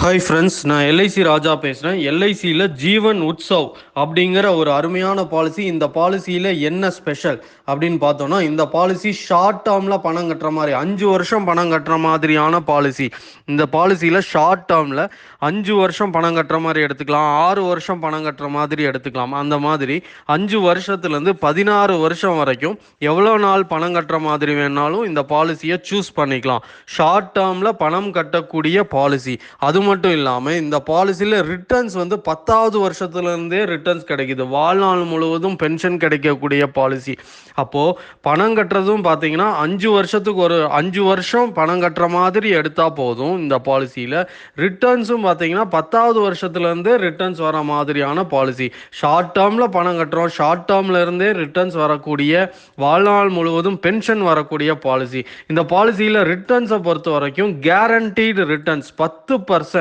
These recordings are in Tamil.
ஹாய் ஃப்ரெண்ட்ஸ், நான் எல்ஐசி ராஜா பேசுகிறேன். எல்ஐசியில் ஜீவன் உற்சவ் அப்படிங்கிற ஒரு அருமையான பாலிசி. இந்த பாலிசியில் என்ன ஸ்பெஷல் அப்படின்னு பார்த்தோன்னா, இந்த பாலிசி ஷார்ட் டேர்மில் பணம் கட்டுற மாதிரி 5 வருஷம் பணம் கட்டுற மாதிரியான பாலிசி. இந்த பாலிசியில் ஷார்ட் டேர்மில் 5 வருஷம் பணம் கட்டுற மாதிரி எடுத்துக்கலாம், 6 வருஷம் பணம் கட்டுற மாதிரி எடுத்துக்கலாம். அந்த மாதிரி 5 வருஷத்துலேருந்து 16 வருஷம் வரைக்கும் எவ்வளோ நாள் பணம் கட்டுற மாதிரி வேணாலும் இந்த பாலிசியை சூஸ் பண்ணிக்கலாம். ஷார்ட் டேர்மில் பணம் கட்டக்கூடிய பாலிசி. அது மட்டும் இல்லாமல் இந்த பாலிசியில் ரிட்டர்ன்ஸ் வந்து 10வது வருஷத்துலேருந்தே ரிட்டர்ன்ஸ் கிடைக்குது. வாழ்நாள் முழுவதும் பென்ஷன் கிடைக்கக்கூடிய பாலிசி. அப்போது பணம் கட்டுறதும் பார்த்தீங்கன்னா 5 வருஷத்துக்கு ஒரு 5 வருஷம் பணம் கட்டுற மாதிரி எடுத்தால் போதும். இந்த பாலிசியில் ரிட்டர்ன்ஸும் பார்த்தீங்கன்னா 10வது வருஷத்துலேருந்தே ரிட்டர்ன்ஸ் வர மாதிரியான பாலிசி. ஷார்ட் டேர்மில் பணம் கட்டுறோம், ஷார்ட் டேர்மில் இருந்தே ரிட்டர்ன்ஸ் வரக்கூடிய, வாழ்நாள் முழுவதும் பென்ஷன் வரக்கூடிய பாலிசி. இந்த பாலிசியில் ரிட்டர்ன்ஸை பொறுத்த வரைக்கும் கேரண்டீடு ரிட்டர்ன்ஸ் 10%.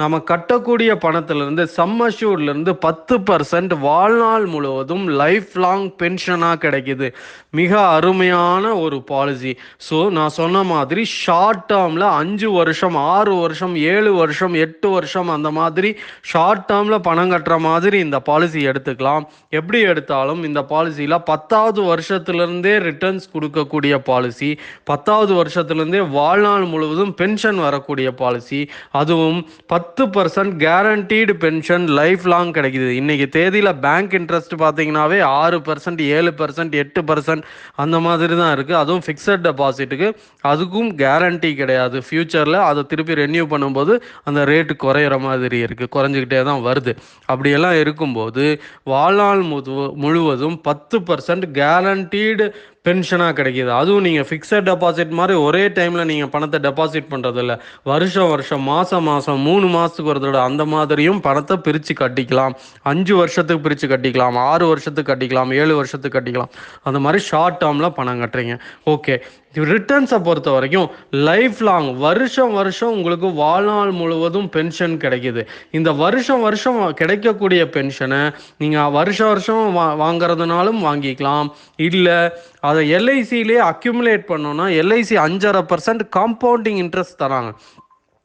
நம்ம கட்டக்கூடிய பணத்திலிருந்து, சம் அஷ்யூர்ட்லேருந்து 10% வாழ்நாள் முழுவதும் லைஃப் லாங் பென்ஷனாக கிடைக்குது. மிக அருமையான ஒரு பாலிசி. ஸோ நான் சொன்ன மாதிரி ஷார்ட் டேர்மில் 5 வருஷம், 6 வருஷம், 7 வருஷம், 8 வருஷம் அந்த மாதிரி ஷார்ட் டேர்மில் பணம் கட்டுற மாதிரி இந்த பாலிசி எடுத்துக்கலாம். எப்படி எடுத்தாலும் இந்த பாலிசியில் 10வது வருஷத்துலேருந்தே ரிட்டர்ன்ஸ் கொடுக்கக்கூடிய பாலிசி, 10வது வருஷத்துலேருந்தே வாழ்நாள் முழுவதும் பென்ஷன் வரக்கூடிய பாலிசி, அதுவும் 10% கேரண்டீடு பென்ஷன் லைஃப் லாங் கிடைக்குது. இன்னைக்கு தேதியில் பேங்க் இன்ட்ரெஸ்ட் பார்த்தீங்கன்னாவே 6%, 7%, 8% அந்த மாதிரி தான் இருக்குது. அதுவும் ஃபிக்ஸட் டெபாசிட்டுக்கு அதுக்கும் கேரண்டி கிடையாது. ஃப்யூச்சரில் அதை திருப்பி ரெனியூ பண்ணும்போது அந்த ரேட்டு குறையிற மாதிரி இருக்குது, குறைஞ்சிக்கிட்டே தான் வருது. அப்படியெல்லாம் இருக்கும்போது வாழ்நாள் முழுவதும் 10% கேரண்டீடு பென்ஷனாக கிடைக்கிது. அதுவும் நீங்கள் ஃபிக்ஸட் டெபாசிட் மாதிரி ஒரே டைமில் நீங்கள் பணத்தை டெபாசிட் பண்ணுறதில்ல, வருஷம் வருஷம், மாதம் மாதம், 3 மாதத்துக்கு ஒரு தடவை அந்த மாதிரியும் பணத்தை பிரித்து கட்டிக்கலாம். 5 வருஷத்துக்கு பிரித்து கட்டிக்கலாம், 6 வருஷத்துக்கு கட்டிக்கலாம், 7 வருஷத்துக்கு கட்டிக்கலாம். அந்த மாதிரி ஷார்ட் டேர்மில் பணம் கட்டுறீங்க. ஓகே, ரிட்டர்ன்ஸை பொறுத்த வரைக்கும் லைஃப் லாங், வருஷம் வருஷம் உங்களுக்கு வாழ்நாள் முழுவதும் பென்ஷன் கிடைக்கிது. இந்த வருஷம் வருஷம் கிடைக்கக்கூடிய பென்ஷனை நீங்கள் வருஷம் வருஷம் வாங்கிறதுனாலும் வாங்கிக்கலாம். இல்லை அதை எல்ஐசியிலே அக்யூமுலேட் பண்ணோன்னா எல்ஐசி 5.5% காம்பவுண்டிங் இன்ட்ரெஸ்ட் தராங்க.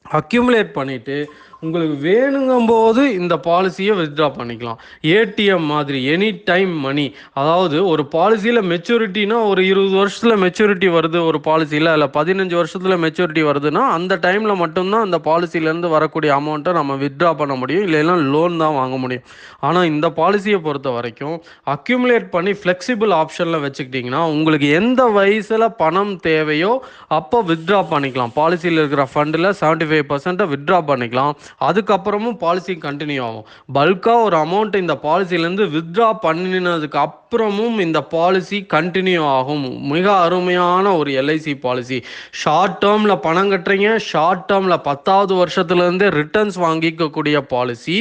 அக்யூமுலேட் பண்ணிவிட்டு உங்களுக்கு வேணுங்கும்போது இந்த பாலிசியை வித்ட்ரா பண்ணிக்கலாம். ஏடிஎம் மாதிரி எனி டைம் மணி. அதாவது ஒரு பாலிசியில் மெச்சூரிட்டினா ஒரு 20 வருஷத்தில் மெச்சூரிட்டி வருது ஒரு பாலிசியில், இல்லை 15 வருஷத்தில் மெச்சூரிட்டி வருதுன்னா அந்த டைமில் மட்டும்தான் அந்த பாலிசியிலேருந்து வரக்கூடிய அமௌண்ட்டை நம்ம வித்ட்ரா பண்ண முடியும், இல்லைன்னா லோன் தான் வாங்க முடியும். ஆனால் இந்த பாலிசியை பொறுத்த வரைக்கும் அக்யூமுலேட் பண்ணி ஃப்ளெக்சிபிள் ஆப்ஷனில் வச்சுக்கிட்டிங்கன்னா உங்களுக்கு எந்த வயசில் பணம் தேவையோ அப்போ வித்ட்ரா பண்ணிக்கலாம். பாலிசியில் இருக்கிற ஃபண்டில் 75% வித்ட்ரா பண்ணிக்கலாம். அதுக்கப்புறமும் பாலிசி கண்டினியூ ஆகும். பல்காக ஒரு அமௌண்ட் இந்த பாலிசிலேருந்து வித்ட்ரா பண்ணினதுக்கு அப்புறமும் இந்த பாலிசி கண்டினியூ ஆகும். மிக அருமையான ஒரு எல்ஐசி பாலிசி. ஷார்ட் டேர்மில் பணம் கட்டுறீங்க, ஷார்ட் டேர்மில் 10வது வருஷத்துலேருந்தே ரிட்டர்ன்ஸ் வாங்கிக்கக்கூடிய பாலிசி.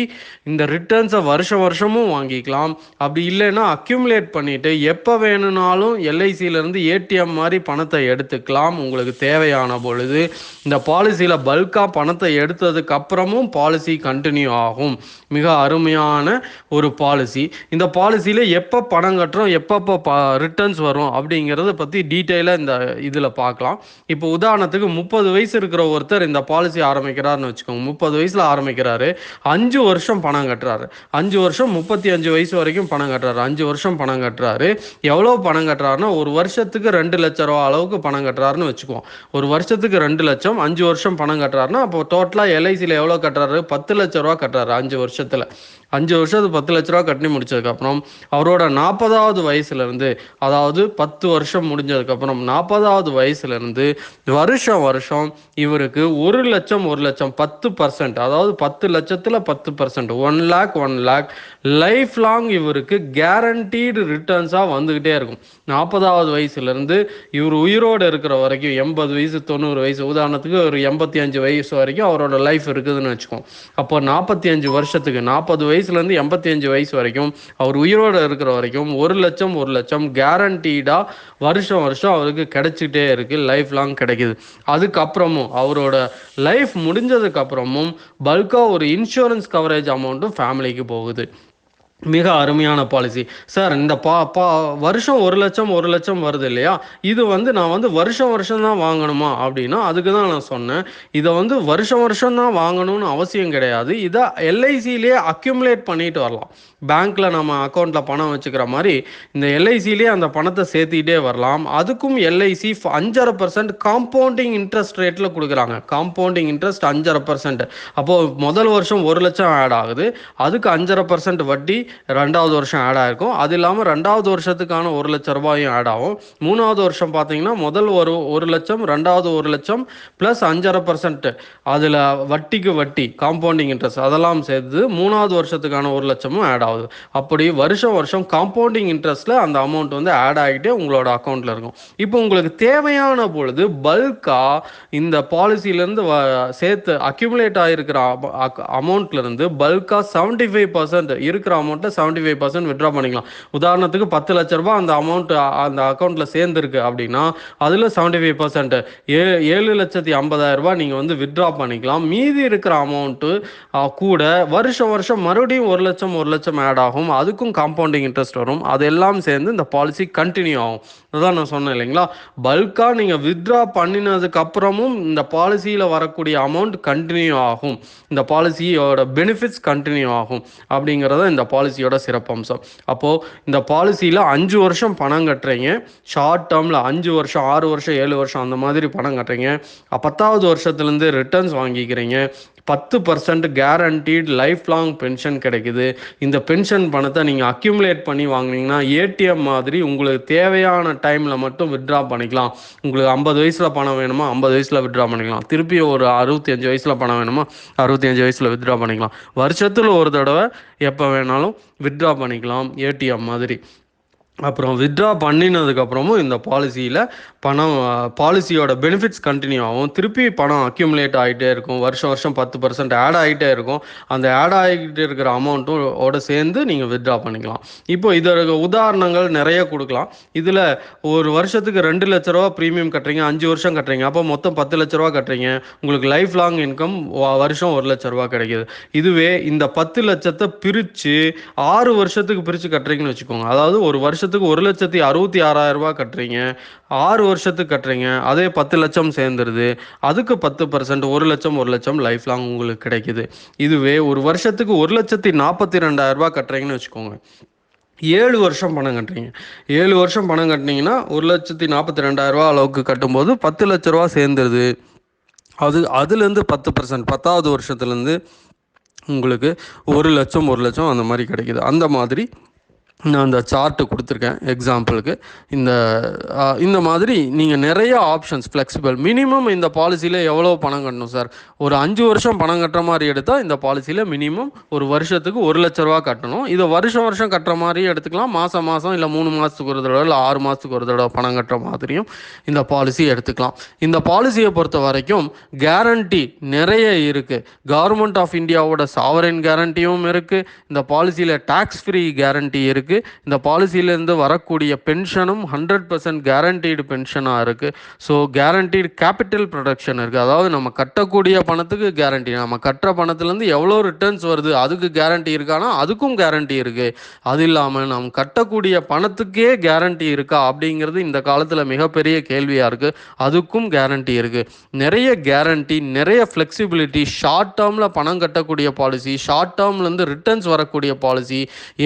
இந்த ரிட்டர்ன்ஸை வருஷமும் வாங்கிக்கலாம். அப்படி இல்லைன்னா அக்யூமுலேட் பண்ணிவிட்டு எப்போ வேணும்னாலும் எல்ஐசியிலேருந்து ஏடிஎம் மாதிரி பணத்தை எடுத்துக்கலாம் உங்களுக்கு தேவையான பொழுது. இந்த பாலிசியில் பல்காக பணத்தை எடுத்ததுக்கு அப்புறமும் பாலிசி கண்டினியூ ஆகும். மிக அருமையான ஒரு பாலிசி. இந்த பாலிசியில் எப்போ பணம் கட்டுறோம், எப்பப்போ ரிட்டர்ன்ஸ் வரும் அப்படிங்கிறத பற்றி டீட்டெயிலாக இந்த இதில் பார்க்கலாம். இப்போ உதாரணத்துக்கு 30 வயசு இருக்கிற ஒருத்தர் இந்த பாலிசி ஆரம்பிக்கிறாருன்னு வச்சுக்கோங்க. 30 வயசில் ஆரம்பிக்கிறாரு, 5 வருஷம் பணம் கட்டுறாரு. 5 வருஷம் 35 வயசு வரைக்கும் பணம் கட்டுறாரு. 5 வருஷம் பணம் கட்டுறாரு. எவ்வளோ பணம் கட்டுறாருன்னா ஒரு வருஷத்துக்கு 2 லட்ச ரூபா அளவுக்கு பணம் கட்டுறாருன்னு வச்சுக்குவோம். ஒரு வருஷத்துக்கு 2 லட்சம், 5 வருஷம் பணம் கட்டுறாருன்னா அப்போ டோட்டலாக எல்ஐசியில் எவ்வளோ கட்டுறாரு? 10 லட்ச ரூபா கட்டுறாரு 5 வருஷத்தில். 5 வருஷத்துக்கு 10 லட்ச ரூபா கட்டி முடிச்சதுக்கப்புறம் அவரோட 40வது வயசுலேருந்து, அதாவது 10 வருஷம் முடிஞ்சதுக்கப்புறம் 40வது வயசுலேருந்து வருஷம் இவருக்கு 1 லட்சம் 10%, அதாவது 10 லட்சத்தில் 10%, 1 லேக் லைஃப் லாங் இவருக்கு கேரண்டீடு ரிட்டர்ன்ஸாக வந்துக்கிட்டே இருக்கும். 40வது வயசுலேருந்து இவர் உயிரோடு இருக்கிற வரைக்கும் 80 வயசு 90 வயசு, உதாரணத்துக்கு ஒரு 85 வயசு வரைக்கும் அவரோட லைஃப் இருக்குதுன்னு வச்சுக்கோம். அப்போ 45 வருஷத்துக்கு, 40 வயசுலேருந்து 85 வயசு வரைக்கும் அவர் உயிரோடு இருக்கிற வரைக்கும் 1 லட்சம் கேரண்டீடாக வருஷம் அவருக்கு கிடைச்சிட்டே இருக்குது, லைஃப் லாங் கிடைக்குது. அதுக்கப்புறமும் அவரோட லைஃப் முடிஞ்சதுக்கப்புறமும் பல்காக ஒரு இன்சூரன்ஸ் கவரேஜ் அமௌண்ட்டும் ஃபேமிலிக்கு போகுது. மிக அருமையான பாலிசி சார். இந்த வருஷம் 1 லட்சம் வருது இல்லையா, இது வந்து நான் வந்து வருஷம் வருஷம் தான் வாங்கணுமா அப்படின்னா, அதுக்கு தான் நான் சொன்னேன். இதை வந்து வருஷம் வருஷம் தான் வாங்கணும்னு அவசியம் கிடையாது. இதை எல்ஐசிலேயே அக்யூமுலேட் பண்ணிட்டு வரலாம். பேங்க்ல நம்ம அக்கௌண்ட்ல பணம் வச்சுக்கிற மாதிரி இந்த எல்ஐசிலேயே அந்த பணத்தை சேர்த்திட்டே வரலாம். அதுக்கும் எல்ஐசி 5.5% காம்பவுண்டிங் இன்ட்ரெஸ்ட் ரேட்ல கொடுக்குறாங்க. Compounding interest 5.5%. அப்போ முதல் வருஷம் 1 லட்சம் ஆட் ஆகுது, அதுக்கு 5.5% வட்டி 2வது வருஷம் ஆட் ஆகிருக்கும். அது இல்லாமல் 2வது வருஷத்துக்கான 1 லட்சம் ரூபாயும் ஆட் ஆகும். 3வது வருஷம் பார்த்தீங்கன்னா முதல் 1 லட்சம், 2வது 1 லட்சம் ப்ளஸ் 5.5%, அதில் வட்டிக்கு வட்டி காம்பவுண்டிங் இன்ட்ரெஸ்ட் அதெல்லாம் சேர்த்து 3வது வருஷத்துக்கான 1 லட்சமும் ஆட் ஆகுது. அப்படி வருஷம் வருஷம் காம்பவுண்டிங் இன்ட்ரெஸ்ட்டில் அந்த அமௌண்ட் வந்து ஆட் ஆகிட்டே உங்களோட அக்கௌண்ட்டில் இருக்கும். இப்போ உங்களுக்கு தேவையான பொழுது பல்காக இந்த பாலிசியிலேருந்து சேர்த்து அக்யூமுலேட் ஆகிருக்கிற அமௌண்ட்லேருந்து பல்காக 75% இருக்கிற அமௌண்ட்டை 75% வித்ட்ரா பண்ணிக்கலாம். உதாரணத்துக்கு 10 லட்ச ரூபாய் அந்த அமௌண்ட் அந்த அக்கௌண்ட்டில் சேர்ந்துருக்கு அப்படின்னா அதில் 75% 7,50,000 ரூபாய் நீங்கள் வந்து வித்ட்ரா பண்ணிக்கலாம். மீதி இருக்கிற அமௌண்ட்டு கூட வருஷம் வருஷம் மறுபடியும் 1 லட்சம் ஆட் ஆகும். அதுக்கும் காம்பவுண்டிங் இன்ட்ரெஸ்ட் வரும். அதெல்லாம் சேர்ந்து இந்த பாலிசி கண்டினியூ ஆகும். அதான் நான் சொன்னேன் இல்லைங்களா, பல்காக நீங்கள் வித்ட்ரா பண்ணினதுக்கு அப்புறமும் இந்த பாலிசியில் வரக்கூடிய அமௌண்ட் கண்டினியூ ஆகும். இந்த பாலிசியோட பெனிஃபிட்ஸ் கண்டினியூ ஆகும் அப்படிங்கிறத இந்த பாலிசியோட சிறப்பம்சம். அப்போது இந்த பாலிசியில் 5 வருஷம் பணம் கட்டுறீங்க. ஷார்ட் டேர்மில் 5 வருஷம், 6 வருஷம், 7 வருஷம் அந்த மாதிரி பணம் கட்டுறீங்க. 10வது வருஷத்துலேருந்து ரிட்டர்ன்ஸ் வாங்கிக்கிறீங்க. 10% கேரண்டீட் லைஃப் லாங் பென்ஷன் கிடைக்குது. இந்த பென்ஷன் பணத்தை நீங்கள் அக்யூமுலேட் பண்ணி வாங்கினீங்கன்னா ஏடிஎம் மாதிரி உங்களுக்கு தேவையான டைமில் மட்டும் வித்ட்ரா பண்ணிக்கலாம். உங்களுக்கு 50 வயசில் பணம் வேணுமா 50 வயசில் வித்ட்ரா பண்ணிக்கலாம். திருப்பி ஒரு 65 வயசில் பணம் வேணுமா 65 வயசில் வித்ட்ரா பண்ணிக்கலாம். வருஷத்தில் ஒரு தடவை எப்போ வேணாலும் வித்ட்ரா பண்ணிக்கலாம் ஏடிஎம் மாதிரி. அப்புறம் வித்ட்ரா பண்ணினதுக்கப்புறமும் இந்த பாலிசியில் பாலிசியோட பெனிஃபிட்ஸ் கண்டினியூ ஆகும். திருப்பி பணம் அக்யூமுலேட் ஆகிட்டே இருக்கும். வருஷம் வருஷம் 10% ஆட் ஆகிட்டே இருக்கும். அந்த ஆட் ஆகிட்டு இருக்கிற அமௌண்ட்டோட சேர்ந்து நீங்கள் வித்ட்ரா பண்ணிக்கலாம். இப்போ இதற்கு உதாரணங்கள் நிறைய கொடுக்கலாம். இதில் ஒரு வருஷத்துக்கு 2 லட்ச ரூபா ப்ரீமியம் கட்டுறீங்க, 5 வருஷம் கட்டுறீங்க, அப்போ மொத்தம் 10 லட்ச ரூபா கட்டுறீங்க. உங்களுக்கு லைஃப் லாங் இன்கம் வருஷம் 1 லட்ச ரூபா கிடைக்கிது. இதுவே இந்த 10 லட்சத்தை பிரித்து 6 வருஷத்துக்கு பிரித்து கட்டுறீங்கன்னு வச்சுக்கோங்க. அதாவது ஒரு வருஷத்துக்கு 1,66,000 ரூபாய் கட்டுறீங்க, 6 வருஷத்துக்கு கட்டுறீங்க, அதே 10 லட்சம் சேர்ந்துருது. அதுக்கு 10% 1 லட்சம் 1 லட்சம் லைஃப் லாங் உங்களுக்கு கிடைக்குது. இதுவே ஒரு வருஷத்துக்கு 1,42,000 ரூபாய் கட்டுறீங்கன்னு வச்சுக்கோங்க. 7 வருஷம் பணம் கட்டுறீங்க. 7 வருஷம் பணம் கட்டினீங்கன்னா 1,42,000 ரூபா அளவுக்கு கட்டும்போது 10 லட்ச ரூபா சேர்ந்துருது. அதுலேருந்து 10% 10வது வருஷத்துலேருந்து உங்களுக்கு 1 லட்சம் 1 லட்சம் அந்த மாதிரி கிடைக்குது. அந்த மாதிரி நான் அந்த சார்ட்டு கொடுத்துருக்கேன் எக்ஸாம்பிளுக்கு. இந்த மாதிரி நீங்கள் நிறைய ஆப்ஷன்ஸ் ஃப்ளெக்சிபிள். மினிமம் இந்த பாலிசியில் எவ்வளோ பணம் கட்டணும் சார்? ஒரு 5 வருஷம் பணம் கட்டுற மாதிரி எடுத்தால் இந்த பாலிசியில் மினிமம் ஒரு வருஷத்துக்கு 1 லட்ச ரூபா கட்டணும். இதை வருஷம் வருஷம் கட்டுற மாதிரியும் எடுத்துக்கலாம். மாதம் மாதம் இல்லை 3 மாதத்துக்கு ஒரு தடவை இல்லை 6 மாதத்துக்கு ஒரு தடவை பணம் கட்டுற மாதிரியும் இந்த பாலிசி எடுத்துக்கலாம். இந்த பாலிசியை பொறுத்த வரைக்கும் கேரண்டி நிறைய இருக்குது. கவர்மெண்ட் ஆஃப் இந்தியாவோட சாவரின் கேரண்டியும் இருக்குது. இந்த பாலிசியில் டேக்ஸ் ஃப்ரீ கேரண்டி இருக்குது. இந்த பாலிசியிலேருந்து வரக்கூடிய பென்ஷனும் 100% கேரண்டீடு பென்ஷனாக இருக்குது. ஸோ கேரண்டீடு கேபிட்டல் ப்ரொடக்ஷன் இருக்குது. அதாவது நம்ம கட்டக்கூடிய பணத்துக்கு கேரண்டி, நம்ம கட்டுற பணத்துலேருந்து எவ்வளோ ரிட்டர்ன்ஸ் வருது அதுக்கு கேரண்டி இருக்கானா அதுக்கும் கேரண்டி இருக்குது. அது இல்லாமல் நம்ம கட்டக்கூடிய பணத்துக்கே கேரண்டி இருக்கா அப்படிங்கிறது இந்த காலத்தில் மிகப்பெரிய கேள்வியாக இருக்குது. அதுக்கும் கேரண்டி இருக்குது. நிறைய கேரண்டி, நிறைய ஃப்ளெக்சிபிலிட்டி. ஷார்ட் டேர்மில் பணம் கட்டக்கூடிய பாலிசி, ஷார்ட் டேர்ம்லேருந்து ரிட்டர்ன்ஸ் வரக்கூடிய பாலிசி,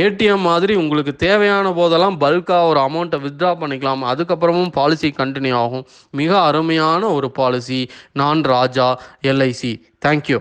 ஏடிஎம் மாதிரி உங்களுக்கு தேவையான போதெல்லாம் பல்காக ஒரு அமௌண்ட்டை வித்ட்ரா பண்ணிக்கலாம். அதுக்கப்புறமும் பாலிசி கண்டினியூ ஆகும். மிக அருமையான ஒரு பாலிசி நான் ராஜா எல்ஐசி. தேங்க்யூ.